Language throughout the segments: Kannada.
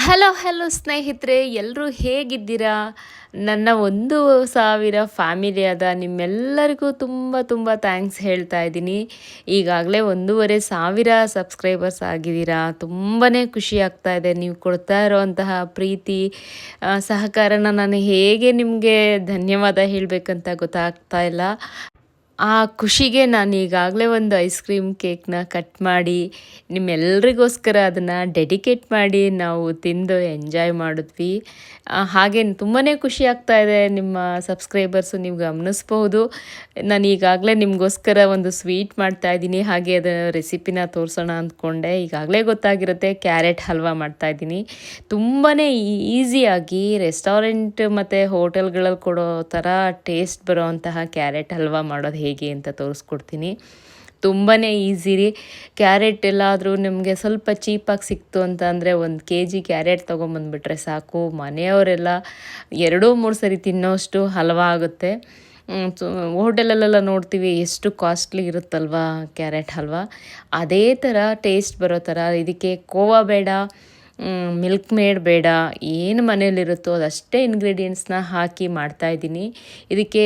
ಹಲೋ ಹಲೋ ಸ್ನೇಹಿತರೆ, ಎಲ್ಲರೂ ಹೇಗಿದ್ದೀರಾ? ನನ್ನ 1,000 ಫ್ಯಾಮಿಲಿ ಅದ ನಿಮ್ಮೆಲ್ಲರಿಗೂ ತುಂಬ ತುಂಬ ಥ್ಯಾಂಕ್ಸ್ ಹೇಳ್ತಾ ಇದ್ದೀನಿ. ಈಗಾಗಲೇ 1,500 ಸಬ್ಸ್ಕ್ರೈಬರ್ಸ್ ಆಗಿದ್ದೀರಾ. ತುಂಬಾ ಖುಷಿ ಆಗ್ತಾ ಇದೆ. ನೀವು ಕೊಡ್ತಾ ಇರೋವಂತಹ ಪ್ರೀತಿ ಸಹಕಾರನ ನಾನು ಹೇಗೆ ನಿಮಗೆ ಧನ್ಯವಾದ ಹೇಳಬೇಕಂತ ಗೊತ್ತಾಗ್ತಾ ಇಲ್ಲ. ಆ ಖುಷಿಗೆ ನಾನು ಈಗಾಗಲೇ ಒಂದು ಐಸ್ ಕ್ರೀಮ್ ಕೇಕ್ನ ಕಟ್ ಮಾಡಿ ನಿಮ್ಮೆಲ್ಲರಿಗೋಸ್ಕರ ಅದನ್ನು ಡೆಡಿಕೇಟ್ ಮಾಡಿ ನಾವು ತಿಂದು ಎಂಜಾಯ್ ಮಾಡಿದ್ವಿ. ಹಾಗೆ ತುಂಬಾ ಖುಷಿ ಆಗ್ತಾ ಇದೆ. ನಿಮ್ಮ ಸಬ್ಸ್ಕ್ರೈಬರ್ಸು ನೀವು ಗಮನಿಸ್ಬೋದು. ನಾನು ಈಗಾಗಲೇ ನಿಮಗೋಸ್ಕರ ಒಂದು ಸ್ವೀಟ್ ಮಾಡ್ತಾಯಿದ್ದೀನಿ. ಹಾಗೆ ಅದರ ರೆಸಿಪಿನ ತೋರಿಸೋಣ ಅಂದ್ಕೊಂಡೆ. ಈಗಾಗಲೇ ಗೊತ್ತಾಗಿರುತ್ತೆ, ಕ್ಯಾರೆಟ್ ಹಲ್ವಾ ಮಾಡ್ತಾಯಿದ್ದೀನಿ. ತುಂಬಾ ಈಸಿಯಾಗಿ ರೆಸ್ಟೋರೆಂಟ್ ಮತ್ತು ಹೋಟೆಲ್ಗಳಲ್ಲಿ ಕೊಡೋ ಥರ ಟೇಸ್ಟ್ ಬರೋವಂತಹ ಕ್ಯಾರೆಟ್ ಹಲ್ವಾ ಮಾಡೋದು ಹೇಗೆ ಅಂತ ತೋರಿಸ್ಕೊಡ್ತೀನಿ. ತುಂಬಾ ಈಸಿ ರೀ. ಕ್ಯಾರೆಟ್ ಎಲ್ಲಾದರೂ ನಿಮಗೆ ಸ್ವಲ್ಪ ಚೀಪಾಗಿ ಸಿಕ್ತು ಅಂತ ಅಂದರೆ 1 kg ಕ್ಯಾರೆಟ್ ತೊಗೊಂಬಂದುಬಿಟ್ರೆ ಸಾಕು, ಮನೆಯವರೆಲ್ಲ 2-3 ಸರಿ ತಿನ್ನೋಷ್ಟು ಹಲ್ವಾ ಆಗುತ್ತೆ. ಹೋಟೆಲಲ್ಲೆಲ್ಲ ನೋಡ್ತೀವಿ ಎಷ್ಟು ಕಾಸ್ಟ್ಲಿ ಇರುತ್ತಲ್ವ ಕ್ಯಾರೆಟ್ ಹಲ್ವಾ. ಅದೇ ಥರ ಟೇಸ್ಟ್ ಬರೋ ಥರ ಇದಕ್ಕೆ ಕೋವಾ ಬೇಡ, ಮಿಲ್ಕ್ ಮೇಡ್ ಬೇಡ, ಏನು ಮನೇಲಿರುತ್ತೋ ಅದಷ್ಟೇ ಇಂಗ್ರೀಡಿಯೆಂಟ್ಸ್ನ ಹಾಕಿ ಮಾಡ್ತಾಯಿದ್ದೀನಿ. ಇದಕ್ಕೆ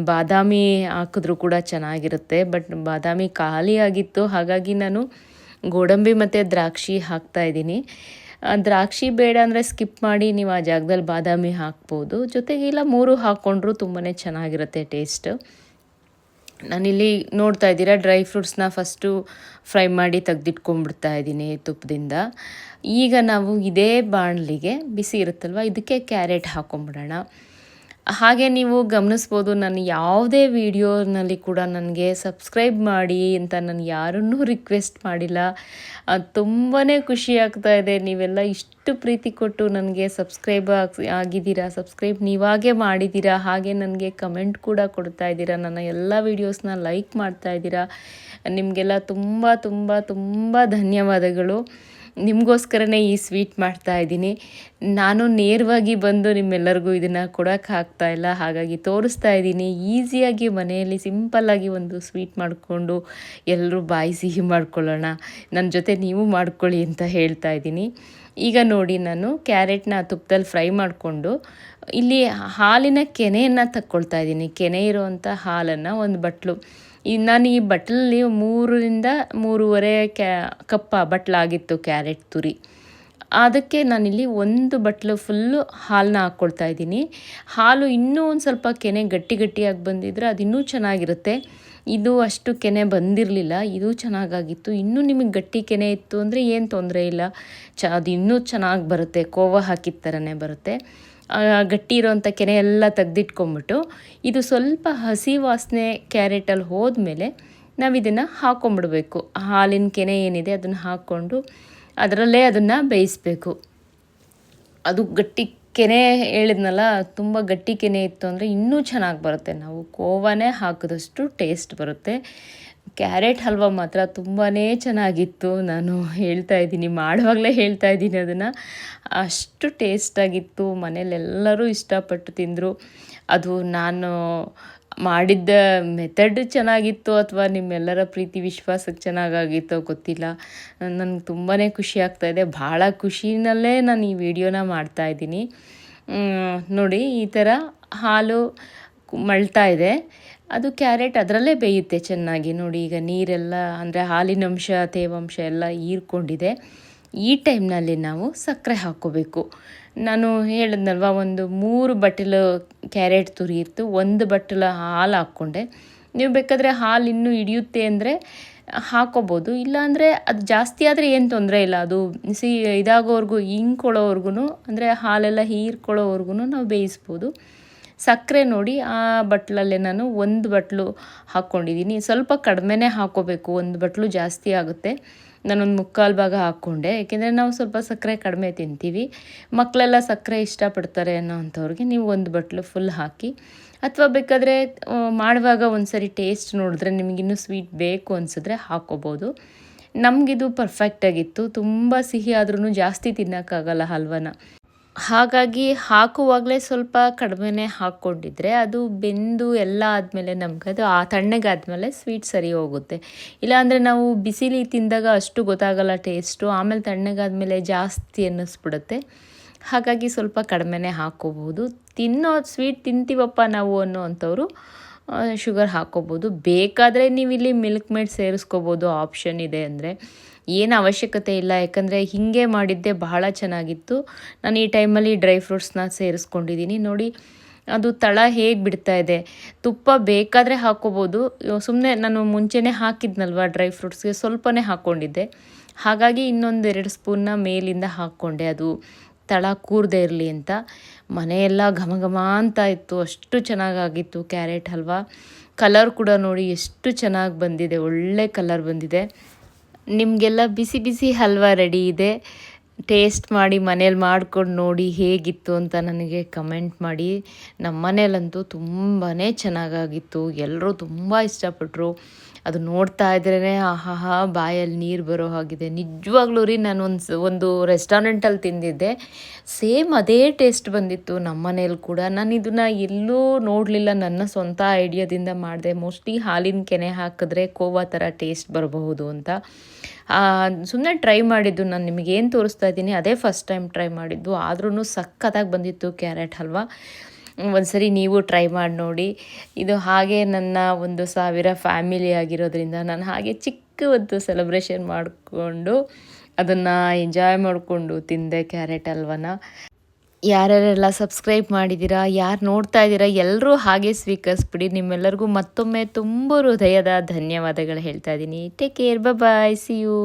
ಬಾದಾಮಿ ಹಾಕಿದ್ರೂ ಕೂಡ ಚೆನ್ನಾಗಿರುತ್ತೆ. ಬಟ್ ಬಾದಾಮಿ ಖಾಲಿ ಆಗಿತ್ತು, ಹಾಗಾಗಿ ನಾನು ಗೋಡಂಬಿ ಮತ್ತು ದ್ರಾಕ್ಷಿ ಹಾಕ್ತಾಯಿದ್ದೀನಿ. ದ್ರಾಕ್ಷಿ ಬೇಡ ಅಂದರೆ ಸ್ಕಿಪ್ ಮಾಡಿ ನೀವು ಆ ಜಾಗದಲ್ಲಿ ಬಾದಾಮಿ ಹಾಕ್ಬೋದು. ಜೊತೆಗೆ ಇಲ್ಲ 3 ಹಾಕ್ಕೊಂಡ್ರೂ ತುಂಬಾ ಚೆನ್ನಾಗಿರುತ್ತೆ ಟೇಸ್ಟ್. ನಾನಿಲ್ಲಿ ನೋಡ್ತಾ ಇದ್ದೀರಾ, ಡ್ರೈ ಫ್ರೂಟ್ಸ್ನ ಫಸ್ಟು ಫ್ರೈ ಮಾಡಿ ತೆಗೆದಿಟ್ಕೊಂಡ್ಬಿಡ್ತಾ ಇದ್ದೀನಿ ತುಪ್ಪದಿಂದ. ಈಗ ನಾವು ಇದೇ ಬಾಣಲಿಗೆ ಬಿಸಿ ಇರುತ್ತಲ್ವ, ಇದಕ್ಕೆ ಕ್ಯಾರೆಟ್ ಹಾಕ್ಕೊಂಬಿಡೋಣ. ಹಾಗೆ ನೀವು ಗಮನಿಸ್ಬೋದು, ನಾನು ಯಾವುದೇ ವಿಡಿಯೋನಲ್ಲಿ ಕೂಡ ನನಗೆ ಸಬ್ಸ್ಕ್ರೈಬ್ ಮಾಡಿ ಅಂತ ನಾನು ಯಾರನ್ನೂ ರಿಕ್ವೆಸ್ಟ್ ಮಾಡಿಲ್ಲ. ತುಂಬಾ ಖುಷಿ ಆಗ್ತಾ ಇದೆ. ನೀವೆಲ್ಲ ಇಷ್ಟು ಪ್ರೀತಿ ಕೊಟ್ಟು ನನಗೆ ಸಬ್ಸ್ಕ್ರೈಬ್ ಆಗಿದ್ದೀರಾ, ಸಬ್ಸ್ಕ್ರೈಬ್ ನೀವಾಗೇ ಮಾಡಿದ್ದೀರಾ. ಹಾಗೆ ನನಗೆ ಕಮೆಂಟ್ ಕೂಡ ಕೊಡ್ತಾ ಇದ್ದೀರಾ, ನನ್ನ ಎಲ್ಲ ವೀಡಿಯೋಸ್ನ ಲೈಕ್ ಮಾಡ್ತಾ ಇದ್ದೀರಾ. ನಿಮಗೆಲ್ಲ ತುಂಬ ತುಂಬ ತುಂಬ ಧನ್ಯವಾದಗಳು. ನಿಮಗೋಸ್ಕರನೇ ಈ ಸ್ವೀಟ್ ಮಾಡ್ತಾ ಇದ್ದೀನಿ. ನಾನು ನೇರವಾಗಿ ಬಂದು ನಿಮ್ಮೆಲ್ಲರಿಗೂ ಇದನ್ನು ಕೊಡೋಕ್ಕಾಗ್ತಾಯಿಲ್ಲ, ಹಾಗಾಗಿ ತೋರಿಸ್ತಾ ಇದ್ದೀನಿ. ಈಸಿಯಾಗಿ ಮನೆಯಲ್ಲಿ ಸಿಂಪಲ್ಲಾಗಿ ಒಂದು ಸ್ವೀಟ್ ಮಾಡಿಕೊಂಡು ಎಲ್ಲರೂ ಬಾಯಿ ಸಿಹಿ ಮಾಡ್ಕೊಳ್ಳೋಣ, ನನ್ನ ಜೊತೆ ನೀವು ಮಾಡ್ಕೊಳ್ಳಿ ಅಂತ ಹೇಳ್ತಾ ಇದ್ದೀನಿ. ಈಗ ನೋಡಿ, ನಾನು ಕ್ಯಾರೆಟ್ನ ತುಪ್ಪದಲ್ಲಿ ಫ್ರೈ ಮಾಡಿಕೊಂಡು ಇಲ್ಲಿ ಹಾಲಿನ ಕೆನೆಯನ್ನು ತಕ್ಕೊಳ್ತಾ ಇದ್ದೀನಿ. ಕೆನೆ ಇರೋವಂಥ ಹಾಲನ್ನು ಒಂದು ಬಟ್ಲು, ನಾನು ಈ ಬಟ್ಲಲ್ಲಿ 3-3.5 ಕಪ್ ಬಟ್ಲಾಗಿತ್ತು ಕ್ಯಾರೆಟ್ ತುರಿ. ಅದಕ್ಕೆ ನಾನಿಲ್ಲಿ 1 ಬಟ್ಲು ಫುಲ್ಲು ಹಾಲನ್ನ ಹಾಕ್ಕೊಳ್ತಾ ಇದ್ದೀನಿ. ಹಾಲು ಇನ್ನೂ ಒಂದು ಸ್ವಲ್ಪ ಕೆನೆ ಗಟ್ಟಿಯಾಗಿ ಬಂದಿದ್ರೆ ಅದು ಇನ್ನೂ ಚೆನ್ನಾಗಿರುತ್ತೆ. ಇದು ಅಷ್ಟು ಕೆನೆ ಬಂದಿರಲಿಲ್ಲ, ಇದು ಚೆನ್ನಾಗಾಗಿತ್ತು. ಇನ್ನೂ ನಿಮಗೆ ಗಟ್ಟಿ ಕೆನೆ ಇತ್ತು ಅಂದರೆ ಏನು ತೊಂದರೆ ಇಲ್ಲ, ಅದು ಇನ್ನೂ ಚೆನ್ನಾಗಿ ಬರುತ್ತೆ, ಕೋವಾ ಹಾಕಿದ ಥರನೇ ಬರುತ್ತೆ. ಗಟ್ಟಿ ಇರೋವಂಥ ಕೆನೆ ಎಲ್ಲ ತೆಗೆದಿಟ್ಕೊಂಬಿಟ್ಟು ಇದು ಸ್ವಲ್ಪ ಹಸಿ ವಾಸನೆ ಕ್ಯಾರೆಟಲ್ಲಿ ಹೋದ್ಮೇಲೆ ನಾವು ಇದನ್ನು ಹಾಕ್ಕೊಂಬಿಡ್ಬೇಕು. ಹಾಲಿನ ಕೆನೆ ಏನಿದೆ ಅದನ್ನು ಹಾಕ್ಕೊಂಡು ಅದರಲ್ಲೇ ಅದನ್ನು ಬೇಯಿಸಬೇಕು. ಅದು ಗಟ್ಟಿ ಕೆನೆ ಹೇಳಿದ್ನಲ್ಲ, ತುಂಬ ಗಟ್ಟಿ ಕೆನೆ ಇತ್ತು ಅಂದರೆ ಇನ್ನೂ ಚೆನ್ನಾಗಿ ಬರುತ್ತೆ. ನಾವು ಕೋವಾನೇ ಹಾಕಿದಷ್ಟು ಟೇಸ್ಟ್ ಬರುತ್ತೆ. ಕ್ಯಾರೆಟ್ ಹಲ್ವಾ ಮಾತ್ರ ತುಂಬಾ ಚೆನ್ನಾಗಿತ್ತು. ನಾನು ಹೇಳ್ತಾ ಇದ್ದೀನಿ, ಮಾಡುವಾಗಲೇ ಹೇಳ್ತಾ ಇದ್ದೀನಿ ಅದನ್ನು, ಅಷ್ಟು ಟೇಸ್ಟಾಗಿತ್ತು. ಮನೇಲೆಲ್ಲರೂ ಇಷ್ಟಪಟ್ಟು ತಿಂದರು. ಅದು ನಾನು ಮಾಡಿದ್ದ ಮೆಥಡ್ ಚೆನ್ನಾಗಿತ್ತು ಅಥವಾ ನಿಮ್ಮೆಲ್ಲರ ಪ್ರೀತಿ ವಿಶ್ವಾಸಕ್ಕೆ ಚೆನ್ನಾಗಾಗಿತ್ತೋ ಗೊತ್ತಿಲ್ಲ. ನನಗೆ ತುಂಬಾ ಖುಷಿ ಆಗ್ತಾಯಿದೆ. ಭಾಳ ಖುಷಿನಲ್ಲೇ ನಾನು ಈ ವಿಡಿಯೋನ ಮಾಡ್ತಾಯಿದ್ದೀನಿ. ನೋಡಿ, ಈ ಥರ ಹಾಲು ಮಳ್ತಾ ಇದೆ, ಅದು ಕ್ಯಾರೆಟ್ ಅದರಲ್ಲೇ ಬೇಯುತ್ತೆ ಚೆನ್ನಾಗಿ. ನೋಡಿ, ಈಗ ನೀರೆಲ್ಲ ಅಂದರೆ ಹಾಲಿನಂಶ ತೇವಾಂಶ ಎಲ್ಲ ಹೀರ್ಕೊಂಡಿದೆ. ಈ ಟೈಮ್ನಲ್ಲಿ ನಾವು ಸಕ್ಕರೆ ಹಾಕ್ಕೋಬೇಕು. ನಾನು ಹೇಳಿದ್ನಲ್ವ, ಒಂದು 3 ಬಟ್ಟಲು ಕ್ಯಾರೆಟ್ ತುರಿ ಇತ್ತು, 1 ಬಟ್ಟಲು ಹಾಲು ಹಾಕ್ಕೊಂಡೆ. ನೀವು ಬೇಕಾದರೆ ಹಾಲು ಇನ್ನೂ ಹಿಡಿಯುತ್ತೆ ಅಂದರೆ ಹಾಕ್ಕೋಬೋದು, ಇಲ್ಲಾಂದರೆ ಅದು ಜಾಸ್ತಿ ಆದರೆ ಏನು ತೊಂದರೆ ಇಲ್ಲ. ಅದು ಇದಾಗೋವರೆಗೂ ಹಿಂಕೊಳ್ಳೋವರೆಗೂ, ಅಂದರೆ ಹಾಲೆಲ್ಲ ಹೀರ್ಕೊಳ್ಳೋವರೆಗೂ ನಾವು ಬೇಯಿಸ್ಬೋದು. ಸಕ್ಕರೆ ನೋಡಿ, ಆ ಬಟ್ಲಲ್ಲೇ ನಾನು 1 ಬಟ್ಲು ಹಾಕ್ಕೊಂಡಿದ್ದೀನಿ. ಸ್ವಲ್ಪ ಕಡಿಮೆನೇ ಹಾಕ್ಕೋಬೇಕು, 1 ಬಟ್ಲು ಜಾಸ್ತಿ ಆಗುತ್ತೆ. ನಾನೊಂದು 3/4 ಭಾಗ ಹಾಕ್ಕೊಂಡೆ, ಏಕೆಂದರೆ ನಾವು ಸ್ವಲ್ಪ ಸಕ್ಕರೆ ಕಡಿಮೆ ತಿಂತೀವಿ. ಮಕ್ಕಳೆಲ್ಲ ಸಕ್ಕರೆ ಇಷ್ಟಪಡ್ತಾರೆ ಅನ್ನೋ ಅಂಥವ್ರಿಗೆ ನೀವು 1 ಬಟ್ಲು ಫುಲ್ ಹಾಕಿ, ಅಥವಾ ಬೇಕಾದರೆ ಮಾಡುವಾಗ ಒಂದು ಸರಿ ಟೇಸ್ಟ್ ನೋಡಿದ್ರೆ ನಿಮಗಿನ್ನೂ ಸ್ವೀಟ್ ಬೇಕು ಅನಿಸಿದ್ರೆ ಹಾಕ್ಕೋಬೋದು. ನಮಗಿದು ಪರ್ಫೆಕ್ಟಾಗಿತ್ತು. ತುಂಬ ಸಿಹಿ ಆದ್ರೂ ಜಾಸ್ತಿ ತಿನ್ನೋಕ್ಕಾಗಲ್ಲ ಹಲ್ವನ. ಹಾಗಾಗಿ ಹಾಕುವಾಗಲೇ ಸ್ವಲ್ಪ ಕಡಿಮೆನೇ ಹಾಕ್ಕೊಂಡಿದ್ರೆ ಅದು ಬೆಂದು ಎಲ್ಲ ಆದಮೇಲೆ ನಮಗದು ತಣ್ಣಗಾದ್ಮೇಲೆ ಸ್ವೀಟ್ ಸರಿ ಹೋಗುತ್ತೆ. ಇಲ್ಲಾಂದರೆ ನಾವು ಬಿಸಿಲಿ ತಿಂದಾಗ ಅಷ್ಟು ಗೊತ್ತಾಗಲ್ಲ ಟೇಸ್ಟು, ಆಮೇಲೆ ತಣ್ಣಗಾದ್ಮೇಲೆ ಜಾಸ್ತಿ ಅನ್ನಿಸ್ಬಿಡುತ್ತೆ. ಹಾಗಾಗಿ ಸ್ವಲ್ಪ ಕಡಿಮೆನೇ ಹಾಕ್ಕೋಬೋದು. ಸ್ವೀಟ್ ತಿಂತೀವಪ್ಪ ನಾವು ಅನ್ನೋ ಶುಗರ್ ಹಾಕ್ಕೋಬೋದು. ಬೇಕಾದರೆ ನೀವಿಲ್ಲಿ ಮಿಲ್ಕ್ ಮೇಡ್ ಸೇರಿಸ್ಕೋಬೋದು, ಆಪ್ಷನ್ ಇದೆ ಅಂದರೆ. ಏನು ಅವಶ್ಯಕತೆ ಇಲ್ಲ, ಯಾಕಂದರೆ ಹೀಗೆ ಮಾಡಿದ್ದೆ ಬಹಳ ಚೆನ್ನಾಗಿತ್ತು. ನಾನು ಈ ಟೈಮಲ್ಲಿ ಡ್ರೈ ಫ್ರೂಟ್ಸ್ನ ಸೇರಿಸ್ಕೊಂಡಿದ್ದೀನಿ ನೋಡಿ. ಅದು ತಳ ಹೇಗೆ ಬಿಡ್ತಾ ಇದೆ. ತುಪ್ಪ ಬೇಕಾದರೆ ಹಾಕ್ಕೋಬೋದು. ಸುಮ್ಮನೆ ನಾನು ಮುಂಚೆನೇ ಹಾಕಿದ್ನಲ್ವ ಡ್ರೈ ಫ್ರೂಟ್ಸ್ಗೆ ಸ್ವಲ್ಪನೇ ಹಾಕ್ಕೊಂಡಿದ್ದೆ. ಹಾಗಾಗಿ ಇನ್ನೊಂದು 2 ಸ್ಪೂನ್ನ ಮೇಲಿಂದ ಹಾಕ್ಕೊಂಡೆ, ಅದು ತಳ ಕೂರದೇ ಇರಲಿ ಅಂತ. ಮನೆಯೆಲ್ಲ ಘಮ ಘಮ ಅಂತ ಇತ್ತು, ಅಷ್ಟು ಚೆನ್ನಾಗಾಗಿತ್ತು ಕ್ಯಾರೆಟ್ ಹಲ್ವಾ. ಕಲರ್ ಕೂಡ ನೋಡಿ ಎಷ್ಟು ಚೆನ್ನಾಗಿ ಬಂದಿದೆ, ಒಳ್ಳೆ ಕಲರ್ ಬಂದಿದೆ. ನಿಮಗೆಲ್ಲ ಬಿಸಿ ಬಿಸಿ ಹಲ್ವಾ ರೆಡಿ ಇದೆ. ಟೇಸ್ಟ್ ಮಾಡಿ ಮನೇಲಿ ಮಾಡ್ಕೊಂಡು ನೋಡಿ ಹೇಗಿತ್ತು ಅಂತ ನನಗೆ ಕಮೆಂಟ್ ಮಾಡಿ. ನಮ್ಮ ಮನೇಲಂತೂ ತುಂಬಾ ಚೆನ್ನಾಗಾಗಿತ್ತು, ಎಲ್ಲರೂ ತುಂಬ ಇಷ್ಟಪಟ್ಟರು. ಅದು ನೋಡ್ತಾ ಇದ್ರೇ ಆಹಾಹಾ ಬಾಯಲ್ಲಿ ನೀರು ಬರೋ ಹಾಗಿದೆ. ನಿಜವಾಗ್ಲೂ ರೀ, ನಾನು ಒಂದು ರೆಸ್ಟೋರೆಂಟಲ್ಲಿ ತಿಂದಿದ್ದೆ, ಸೇಮ್ ಅದೇ ಟೇಸ್ಟ್ ಬಂದಿತ್ತು ನಮ್ಮ ಮನೇಲಿ ಕೂಡ. ನಾನು ಇದನ್ನು ಎಲ್ಲೂ ನೋಡಲಿಲ್ಲ, ನನ್ನ ಸ್ವಂತ ಐಡಿಯಾದಿಂದ ಮಾಡಿದೆ. ಮೋಸ್ಟ್ಲಿ ಹಾಲಿನ ಕೆನೆ ಹಾಕಿದ್ರೆ ಕೋವಾ ಥರ ಟೇಸ್ಟ್ ಬರಬಹುದು ಅಂತ ಸುಮ್ಮನೆ ಟ್ರೈ ಮಾಡಿದ್ದು. ನಾನು ನಿಮಗೇನು ತೋರಿಸ್ತಾ ಇದ್ದೀನಿ ಅದೇ ಫಸ್ಟ್ ಟೈಮ್ ಟ್ರೈ ಮಾಡಿದ್ದು, ಆದ್ರೂ ಸಖತ್ತಾಗಿ ಬಂದಿತ್ತು ಕ್ಯಾರೆಟ್ ಹಲ್ವಾ. ಒಂದ್ಸರಿ ನೀವು ಟ್ರೈ ಮಾಡಿ ನೋಡಿ. ಇದು ಹಾಗೆ ನನ್ನ 1,000 ಫ್ಯಾಮಿಲಿ ಆಗಿರೋದ್ರಿಂದ ನಾನು ಹಾಗೆ ಚಿಕ್ಕ ಒಂದು ಸೆಲೆಬ್ರೇಷನ್ ಮಾಡಿಕೊಂಡು ಅದನ್ನು ಎಂಜಾಯ್ ಮಾಡಿಕೊಂಡು ತಿಂದೆ ಕ್ಯಾರೆಟ್ ಹಲ್ವನ. ಯಾರ್ಯಾರೆಲ್ಲ ಸಬ್ಸ್ಕ್ರೈಬ್ ಮಾಡಿದ್ದೀರಾ, ಯಾರು ನೋಡ್ತಾ ಇದ್ದೀರಾ, ಎಲ್ಲರೂ ಹಾಗೆ ಸ್ವೀಕರಿಸ್ಬಿಡಿ. ನಿಮ್ಮೆಲ್ಲರಿಗೂ ಮತ್ತೊಮ್ಮೆ ತುಂಬ ಹೃದಯದ ಧನ್ಯವಾದಗಳು ಹೇಳ್ತಾ ಇದ್ದೀನಿ. Take care, bye, see you.